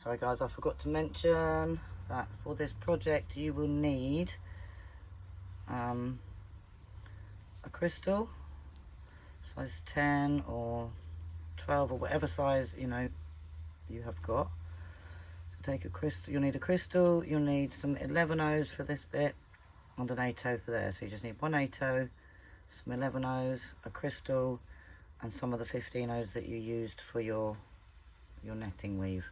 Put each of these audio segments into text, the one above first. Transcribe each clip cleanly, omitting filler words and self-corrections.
Sorry guys, I forgot to mention that for this project you will need a crystal, size 10 or 12 or whatever size you have got. So take a crystal, you'll need a crystal, you'll need some 11-O's for this bit and an 8-O for there. So you just need one 8-O, some 11-O's, a crystal and some of the 15-O's that you used for your netting weave.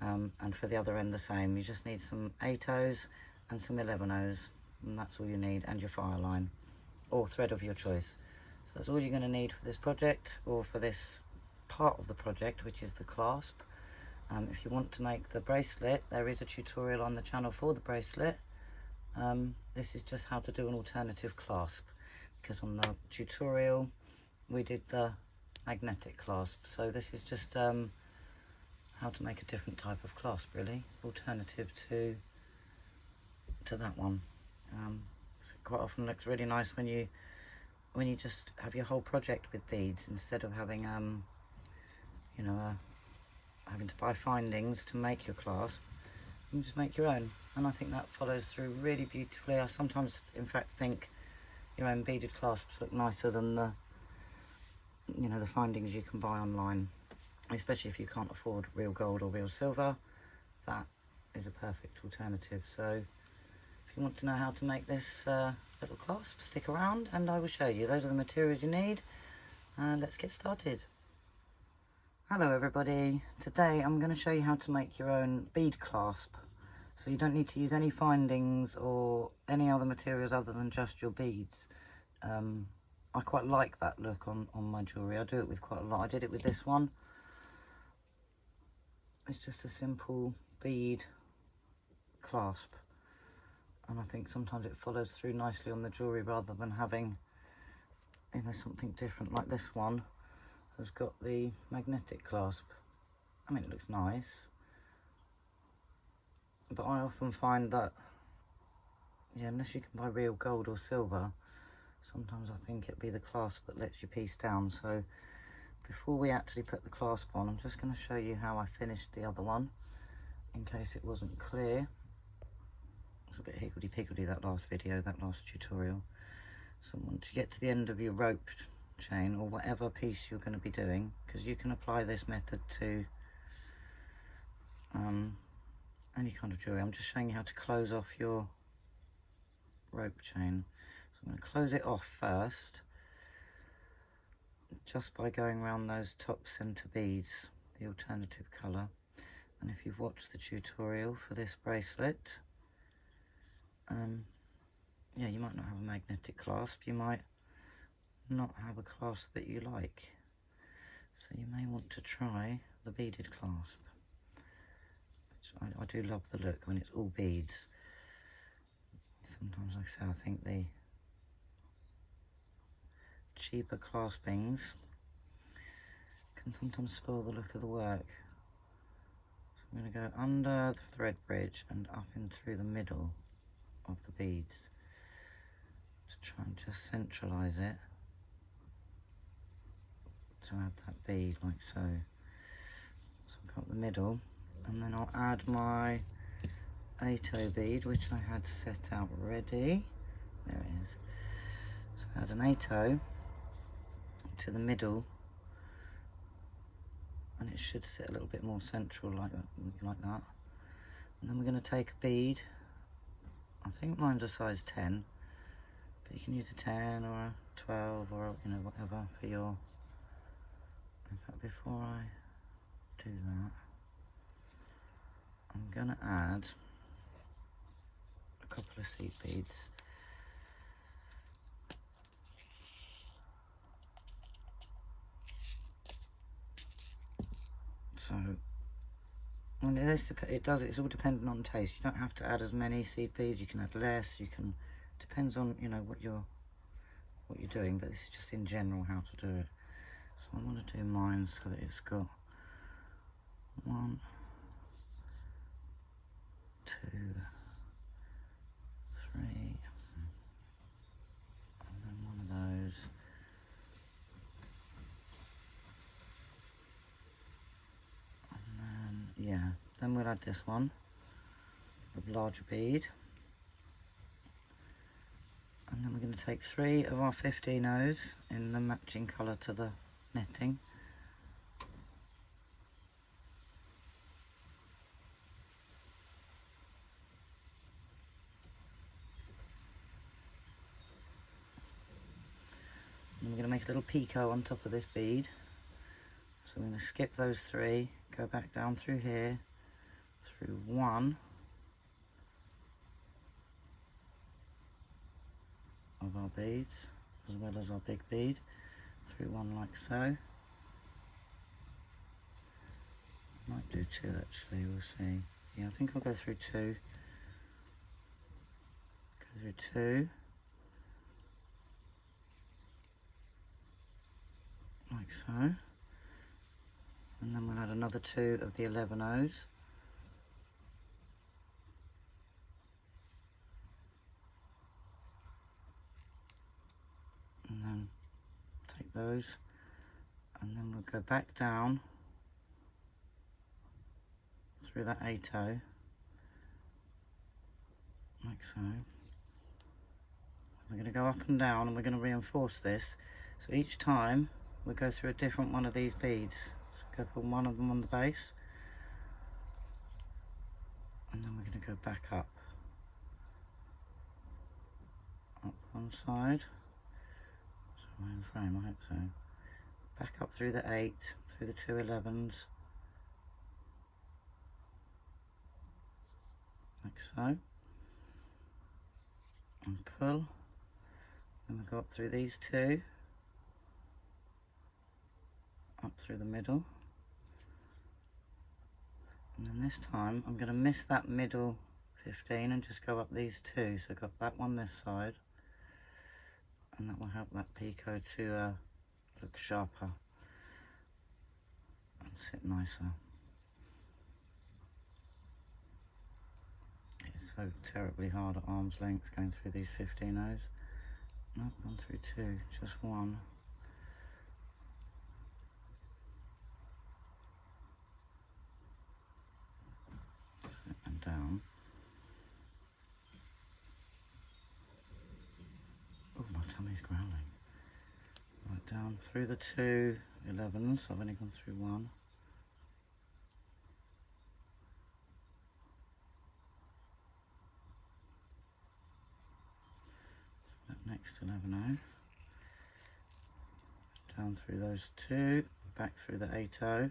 And for the other end the same, you just need some 8-O's and some 11-O's, and that's all you need, and your fire line or thread of your choice. So that's all you're going to need for this project, or for this part of the project, which is the clasp. If you want to make the bracelet, there is a tutorial on the channel for the bracelet. This is just how to do an alternative clasp, because on the tutorial we did the magnetic clasp, so this is just how to make a different type of clasp, really, alternative to that one. So quite often looks really nice when you just have your whole project with beads, instead of having having to buy findings to make your clasp. You can just make your own, and I think that follows through really beautifully. I sometimes in fact think your own beaded clasps look nicer than the the findings you can buy online, especially if you can't afford real gold or real silver. That is a perfect alternative. So if you want to know how to make this little clasp, stick around and I will show you. Those are the materials you need, and let's get started. Hello everybody, today I'm going to show you how to make your own bead clasp. So you don't need to use any findings or any other materials other than just your beads. I quite like that look on my jewellery. I do it with quite a lot. I did it with this one. It's just a simple bead clasp, and I think sometimes it follows through nicely on the jewellery rather than having something different. Like this one has got the magnetic clasp. I mean, it looks nice, but I often find that unless you can buy real gold or silver, sometimes I think it'd be the clasp that lets you piece down. So before we actually put the clasp on, I'm just going to show you how I finished the other one, in case it wasn't clear. It was a bit higgledy-piggledy, that last video, that last tutorial. So once you get to the end of your rope chain, or whatever piece you're going to be doing, because you can apply this method to any kind of jewellery. I'm just showing you how to close off your rope chain. So I'm going to close it off first, just by going around those top center beads, the alternative colour. And if you've watched the tutorial for this bracelet, you might not have a magnetic clasp, you might not have a clasp that you like, so you may want to try the beaded clasp, which I do love the look when it's all beads. Sometimes, like I say, I think the cheaper claspings can sometimes spoil the look of the work. So I'm going to go under the thread bridge and up in through the middle of the beads to try and just centralise it, to add that bead like so. So I've got the middle, and then I'll add my 8-O bead, which I had set out ready. There it is. So add an 8-O to the middle, and it should sit a little bit more central like that. And then we're going to take a bead. I think mine's a size 10, but you can use a 10 or a 12 or whatever for your. In fact, before I do that, I'm going to add a couple of seed beads. So, and it's all dependent on taste. You don't have to add as many seed beads. You can add less. You can, depends on what you're doing. But this is just in general how to do it. So I want to do mine so that it's got 1, 2, 3, and then one of those. And then, then we'll add this one, the larger bead. And then we're going to take 3 of our 15 O's in the matching colour to the netting. And we're going to make a little picot on top of this bead. So we're going to skip those 3, go back down through here, through 1 of our beads, as well as our big bead, through 1 like so. Might do 2 actually, we'll see. Yeah, I think I'll go through 2. Go through 2. Like so. And then we'll add another 2 of the 11 O's. And then take those, and then we'll go back down through that 8 O, like so. We're going to go up and down, and we're going to reinforce this. So each time we go through a different one of these beads. So go put one of them on the base, and then we're going to go back up one side. So we're in frame, I hope so. Back up through the 8, through the 2 11s, like so, and pull. Then we go up through these 2, up through the middle, and then this time I'm going to miss that middle 15 and just go up these 2. So I've got that one this side, and that will help that picot to look sharper and sit nicer. It's so terribly hard at arm's length going through these 15 O's. Not gone through 2, just 1. Sit them down. Oh, my tummy's growling. Right, down through the 2 11s. I've only gone through 1. That next 11 O. Down through those 2, back through the 8 O.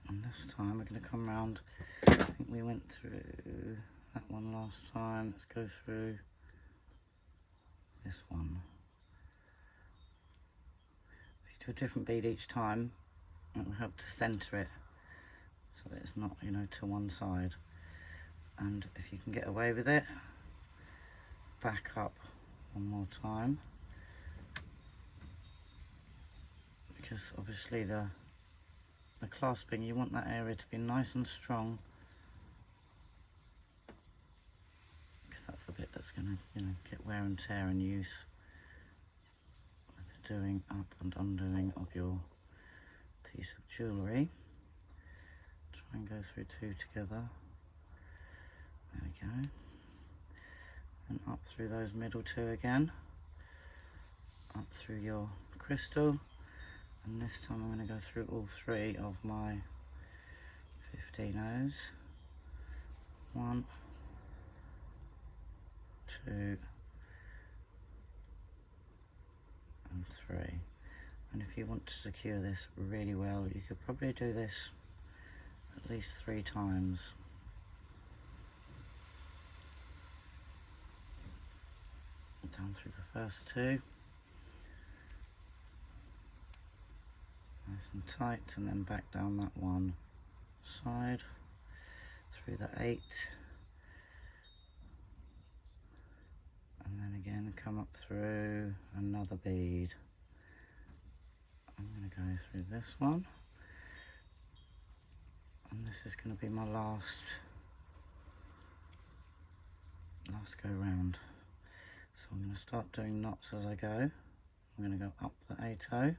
And this time we're going to come round. I think we went through that one last time. Let's go through this one. If you do a different bead each time, it will help to centre it so that it's not, you know, to one side. And if you can get away with it, back up one more time, because obviously the clasping, you want that area to be nice and strong, because that's the bit that's going to, you know, get wear and tear and use with the doing up and undoing of your piece of jewellery. Try and go through 2 together. There we go. And up through those middle 2 again, up through your crystal, and this time I'm going to go through all 3 of my 15 O's. 1, 2, and 3. And if you want to secure this really well, you could probably do this at least 3 times. Down through the first 2, nice and tight, and then back down that one side through the 8, and then again come up through another bead. I'm going to go through this one, and this is going to be my last go round. So I'm going to start doing knots as I go. I'm going to go up the 8 O,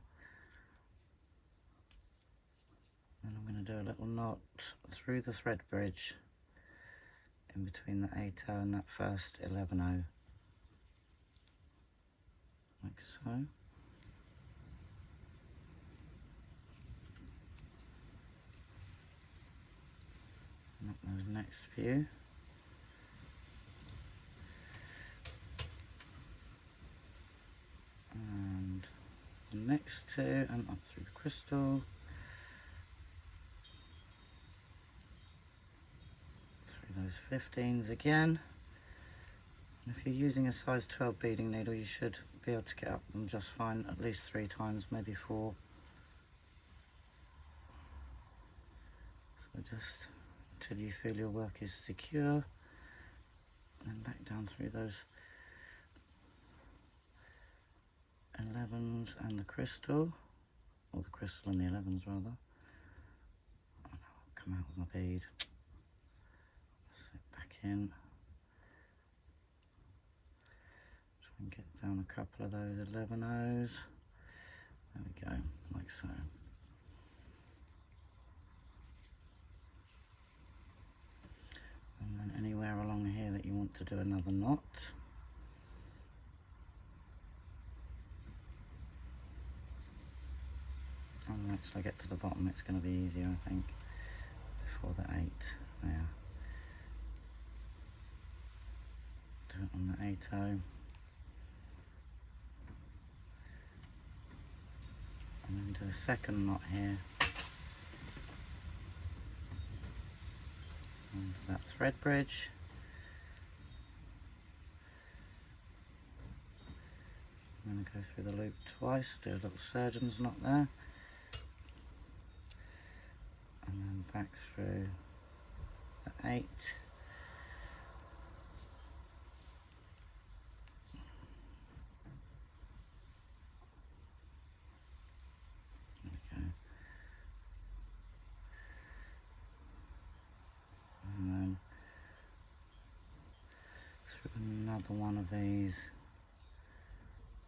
little knot through the thread bridge in between the 8/0 and that first 11/0, like so. And up those next few. And the next two, and up through the crystal. Through those 15s again. And if you're using a size 12 beading needle, you should be able to get up them just fine at least 3 times, maybe 4. So just until you feel your work is secure, and then back down through those 11s and the crystal, or the crystal and the 11s rather. Oh no, I'll come out with my bead. Sit back in. Try and get down a couple of those 11/0s. There we go, like so. And then anywhere along here that you want to do another knot. And once I get to the bottom, it's going to be easier, I think, before the 8. There. Do it on the 8/0. And then do a second knot here. Onto that thread bridge. I'm going to go through the loop twice, do a little surgeon's knot there. And then back through the 8. There we go. And then through another one of these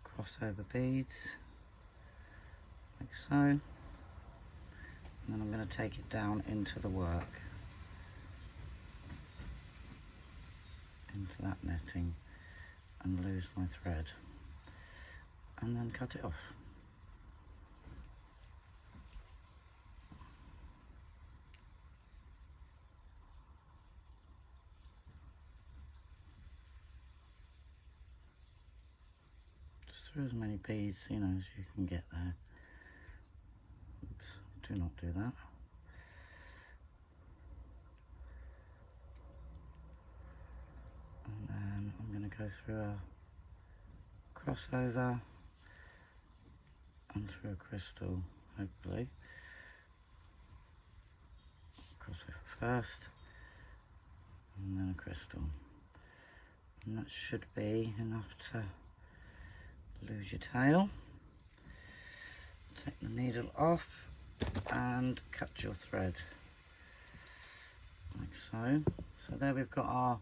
crossover beads, like so. And then I'm going to take it down into the work, into that netting, and lose my thread, and then cut it off. Just through as many beads, you know, as you can get there. Oops, do not do that. And then I'm going to go through a crossover and through a crystal, hopefully. Crossover first, and then a crystal. And that should be enough to lose your tail. Take the needle off and cut your thread, like so. So there we've got our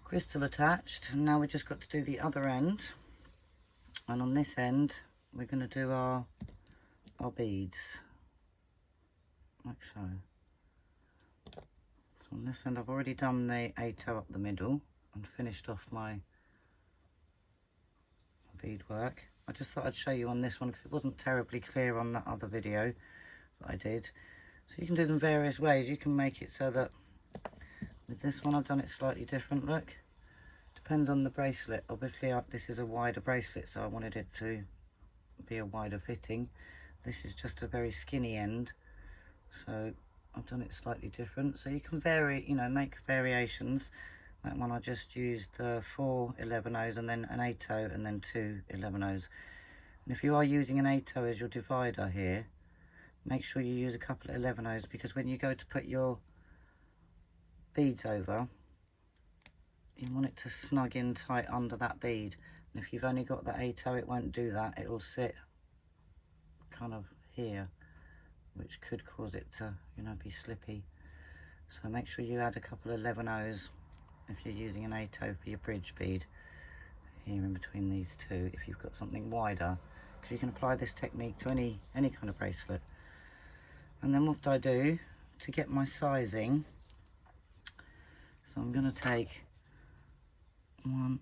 crystal attached, and now we've just got to do the other end. And on this end we're going to do our beads, like so. So on this end I've already done the 8/0 up the middle and finished off my bead work. I just thought I'd show you on this one because it wasn't terribly clear on that other video that I did. So you can do them various ways. You can make it so that with this one I've done it slightly different, look. Depends on the bracelet. Obviously this is a wider bracelet, so I wanted it to be a wider fitting. This is just a very skinny end, so I've done it slightly different. So you can vary, you know, make variations. That one I just used 4 11/0s and then an 8/0 and then 2 11/0s. And if you are using an 8/0 as your divider here, make sure you use a couple of 11/0s, because when you go to put your beads over, you want it to snug in tight under that bead. And if you've only got the 8/0, it won't do that. It will sit kind of here, which could cause it to, you know, be slippy. So make sure you add a couple of 11/0s if you're using an 8/0 for your bridge bead here in between these two, if you've got something wider, because you can apply this technique to any kind of bracelet. And then what I do to get my sizing, so I'm going to take 1,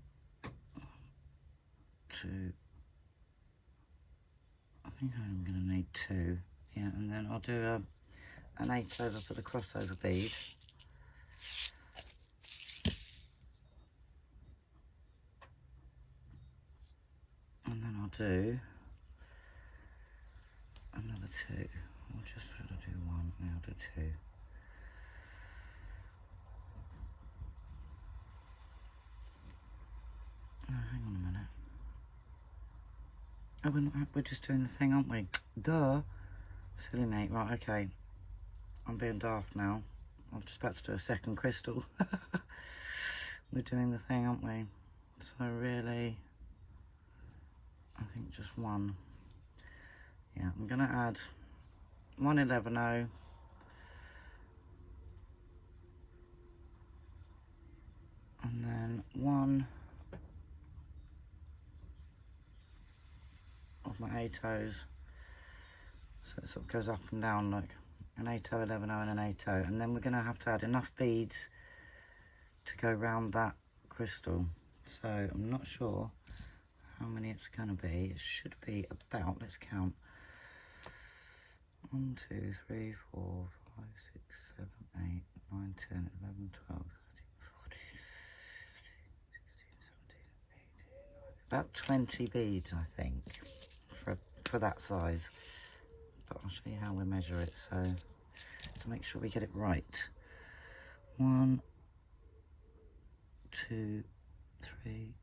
2, I think I'm going to need 2, yeah, and then I'll do an 8 over for the crossover bead. And then I'll do another 2. I'll just try to do 1, now I'll do 2. Oh, hang on a minute. Oh, we're just doing the thing, aren't we? Duh. Silly mate. Right, okay. I'm being daft now. I'm just about to do a second crystal. We're doing the thing, aren't we? So really, I think just 1. Yeah, I'm going to add 1 11-0. And then 1 of my 8-0s. So it sort of goes up and down like an 8-0, 11-0 and an 8-0. And then we're going to have to add enough beads to go round that crystal. So I'm not sure how many it's going to be. It should be about, let's count. 1, 2, 3, 4, 5, 6, 7, 8, 9, 10, 11, 12, 13, 14, 16, 17, 18, 19. About 20 beads, I think, for that size. But I'll show you how we measure it, so to make sure we get it right. 1, 2, 3,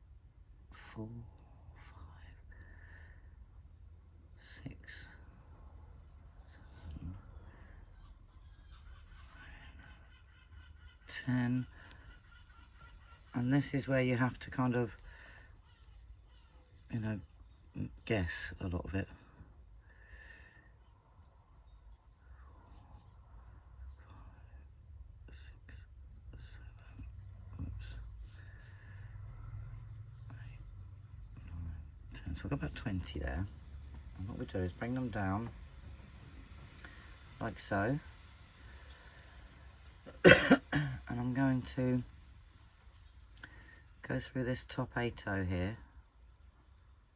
4, 5, 6, 7, 10. And this is where you have to kind of, you know, guess a lot of it. 6, 7, oops, 8, 9, 10. So I've got about 20 there. And what we do is bring them down like so. And I'm going to go through this top 8-0 here.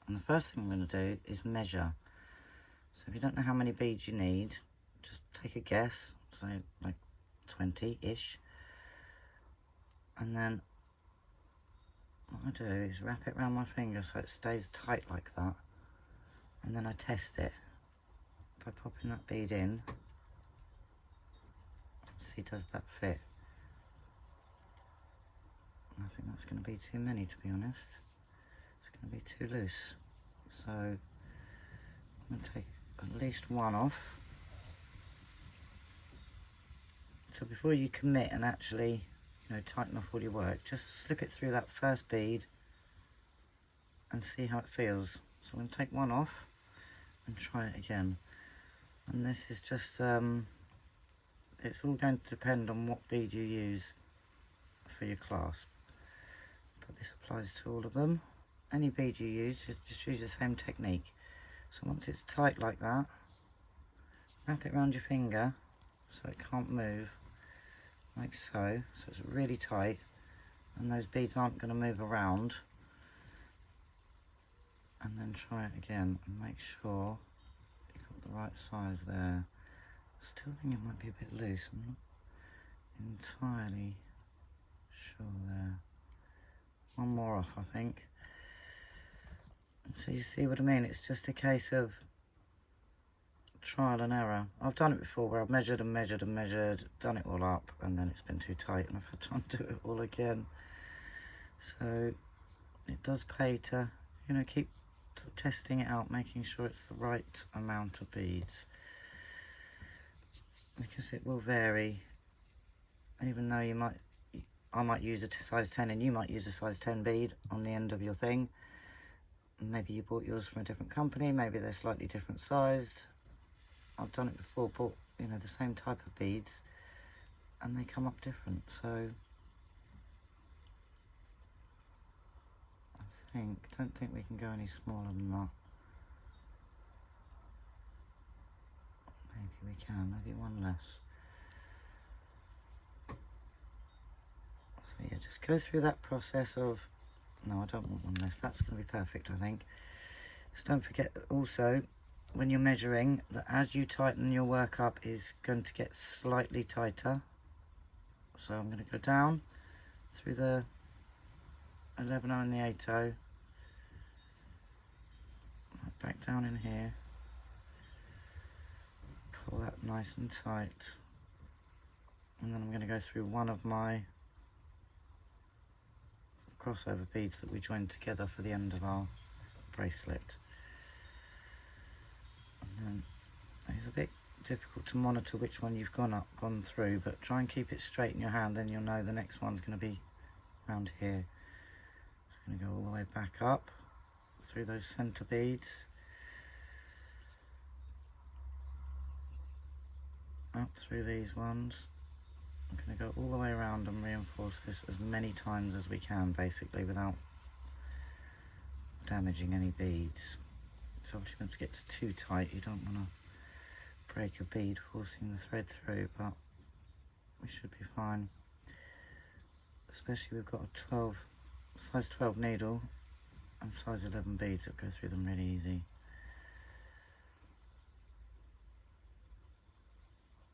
And the first thing I'm going to do is measure. So if you don't know how many beads you need, just take a guess, say like 20-ish. And then what I do is wrap it around my finger so it stays tight like that. And then I test it by popping that bead in. See, does that fit? I think that's going to be too many, to be honest. It's going to be too loose. So I'm going to take at least 1 off. So before you commit and actually, you know, tighten off all your work, just slip it through that first bead and see how it feels. So I'm going to take 1 off and try it again. And this is just, it's all going to depend on what bead you use for your clasp. But this applies to all of them. Any bead you use, just use the same technique. So once it's tight like that, wrap it around your finger so it can't move, like so. So it's really tight and those beads aren't going to move around. And then try it again and make sure you've got the right size there. I still think it might be a bit loose. I'm not entirely sure there. 1 more off, I think. So you see what I mean? It's just a case of trial and error. I've done it before where I've measured and measured and measured, done it all up, and then it's been too tight and I've had to undo it all again. So it does pay to, you know, keep testing it out, making sure it's the right amount of beads, because it will vary. Even though I might use a size 10 and you might use a size 10 bead on the end of your thing. Maybe you bought yours from a different company, maybe they're slightly different sized. I've done it before, bought, you know, the same type of beads and they come up different. So don't think we can go any smaller than that. Maybe we can, maybe one less. So yeah, just go through that process of, no, I don't want one less, that's going to be perfect, I think. Just don't forget also, when you're measuring, that as you tighten your work up is going to get slightly tighter. So I'm going to go down through the 11 and the 8/0, back down in here, pull that nice and tight, and then I'm going to go through one of my crossover beads that we joined together for the end of our bracelet. And then it's a bit difficult to monitor which one you've gone through, but try and keep it straight in your hand, then you'll know the next one's going to be around here. Just going to go all the way back up through those center beads, up through these ones. I'm going to go all the way around and reinforce this as many times as we can, basically, without damaging any beads. So obviously once it gets too tight, you don't want to break a bead forcing the thread through, but we should be fine. Especially we've got a size 12 needle and size 11 beads that go through them really easy.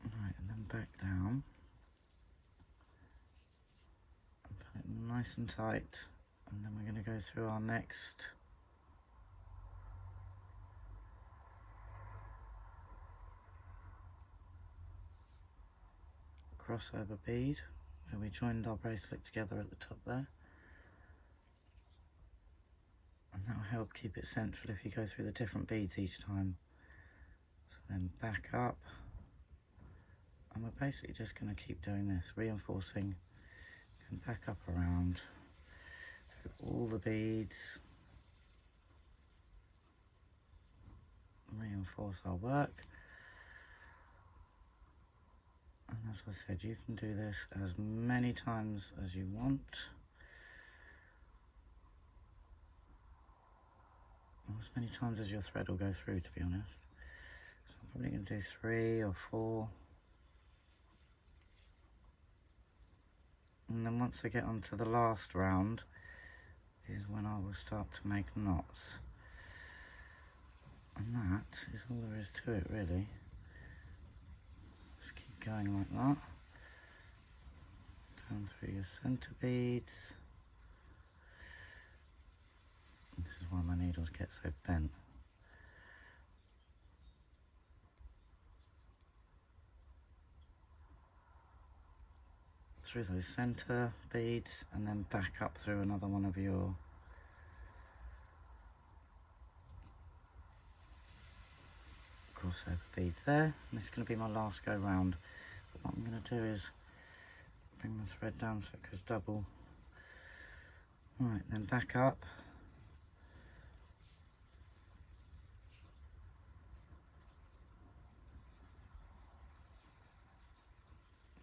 Right, and then back down. And put it nice and tight. And then we're going to go through our next crossover bead, where we joined our bracelet together at the top there. And that'll help keep it central if you go through the different beads each time. So then back up, and we're basically just going to keep doing this, reinforcing, and back up around through all the beads, reinforce our work. And as I said, you can do this as many times as you want, or as many times as your thread will go through, to be honest. So I'm probably going to do 3 or 4. And then once I get onto the last round is when I will start to make knots. And that is all there is to it, really. Just keep going like that. Down through your center beads. This is why my needles get so bent. Through those center beads, and then back up through another one of your crossover beads there. And this is going to be my last go round. But what I'm going to do is bring the thread down so it goes double. Right, then back up.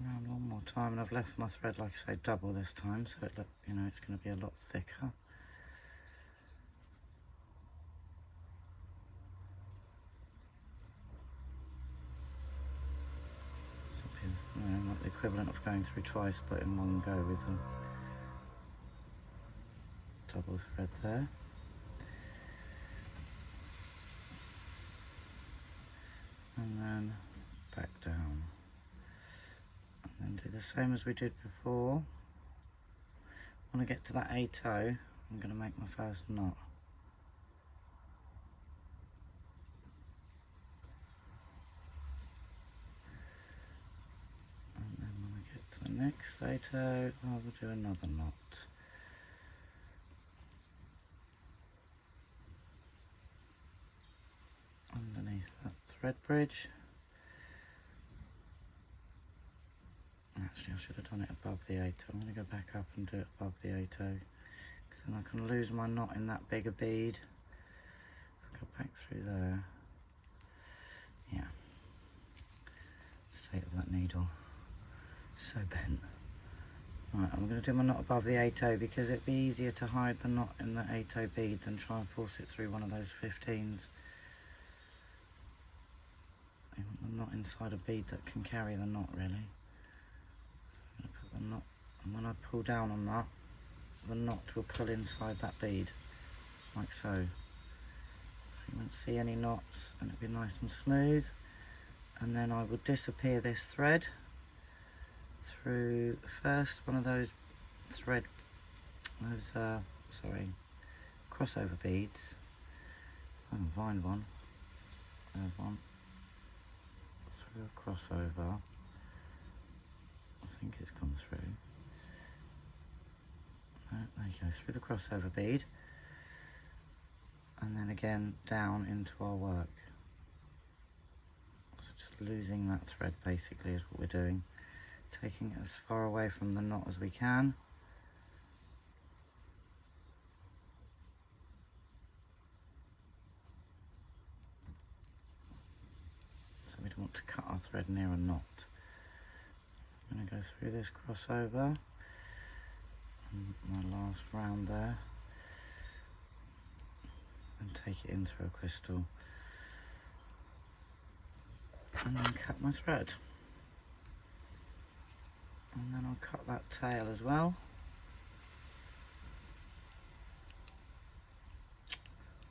Round one more time, and I've left my thread, like I say, double this time, so it it's going to be a lot thicker. Like the equivalent of going through twice, but in one go with a double thread there. And then back down. And do the same as we did before. When I get to that 8/0, I'm going to make my first knot. And then when I get to the next 8/0, I will do another knot. Underneath that thread bridge. Actually, I should have done it above the 8/0. I'm going to go back up and do it above the 8/0, because then I can lose my knot in that bigger bead. Go back through there. Yeah. State of that needle. So bent. Right, I'm going to do my knot above the 8/0 because it'd be easier to hide the knot in the 8/0 bead than try and force it through one of those 15s. You want the knot inside a bead that can carry the knot really. So I'm going to put the knot, and when I pull down on that, the knot will pull inside that bead, like so. So you won't see any knots, and it'll be nice and smooth. And then I will disappear this thread through first one of those crossover beads. I can find one. There's one. Through a crossover. I think it's come through. No, there you go, through the crossover bead. And then again down into our work. So just losing that thread basically is what we're doing. Taking it as far away from the knot as we can. So we don't want to cut our thread near a knot. I'm going to go through this crossover, and my last round there, and take it in through a crystal, and then cut my thread. And then I'll cut that tail as well.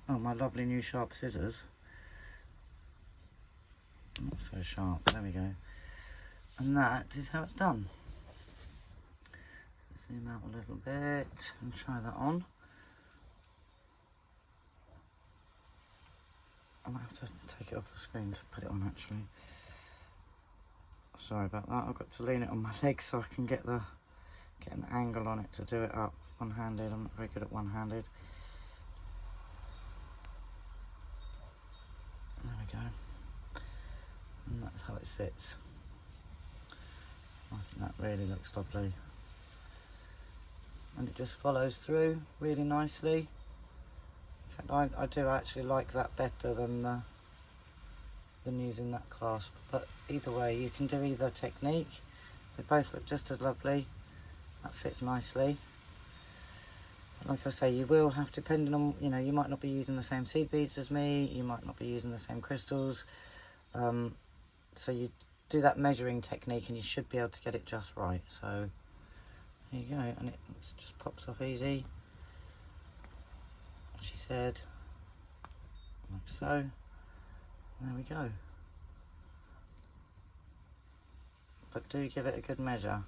Oh, my lovely new sharp scissors. Not so sharp, there we go. And that is how it's done. Zoom out a little bit and try that on. I might have to take it off the screen to put it on actually. Sorry about that, I've got to lean it on my leg so I can get an angle on it to do it up one-handed. I'm not very good at one-handed. There we go. And that's how it sits. I think that really looks lovely. And it just follows through really nicely. In fact, I do actually like that better than using that clasp. But either way, you can do either technique. They both look just as lovely. That fits nicely. But like I say, you will have, depending on, you know, you might not be using the same seed beads as me. You might not be using the same crystals. So you do that measuring technique and you should be able to get it just right. So there you go, and it just pops off easy, as she said, like so. There we go. But do give it a good measure,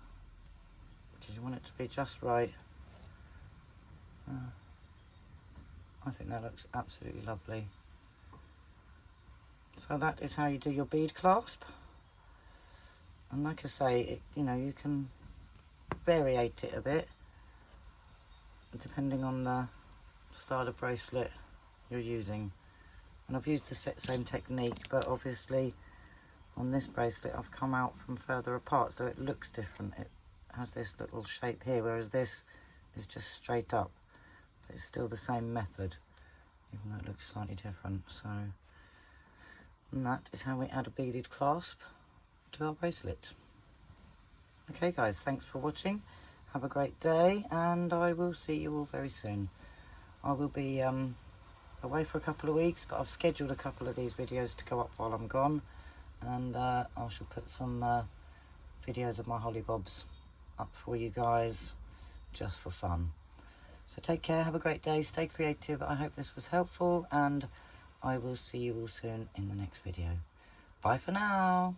because you want it to be just right. I think that looks absolutely lovely. So that is how you do your bead clasp. And like I say, you know, you can variate it a bit depending on the style of bracelet you're using. And I've used the same technique, but obviously on this bracelet I've come out from further apart, so it looks different. It has this little shape here, whereas this is just straight up. But it's still the same method, even though it looks slightly different. So, and that is how we add a beaded clasp to our bracelet. Okay guys, thanks for watching. Have a great day, and I will see you all very soon. I will be away for a couple of weeks, but I've scheduled a couple of these videos to go up while I'm gone, and I shall put some videos of my hollybobs up for you guys, just for fun. So take care, have a great day, stay creative. I hope this was helpful, and I will see you all soon in the next video. Bye for now.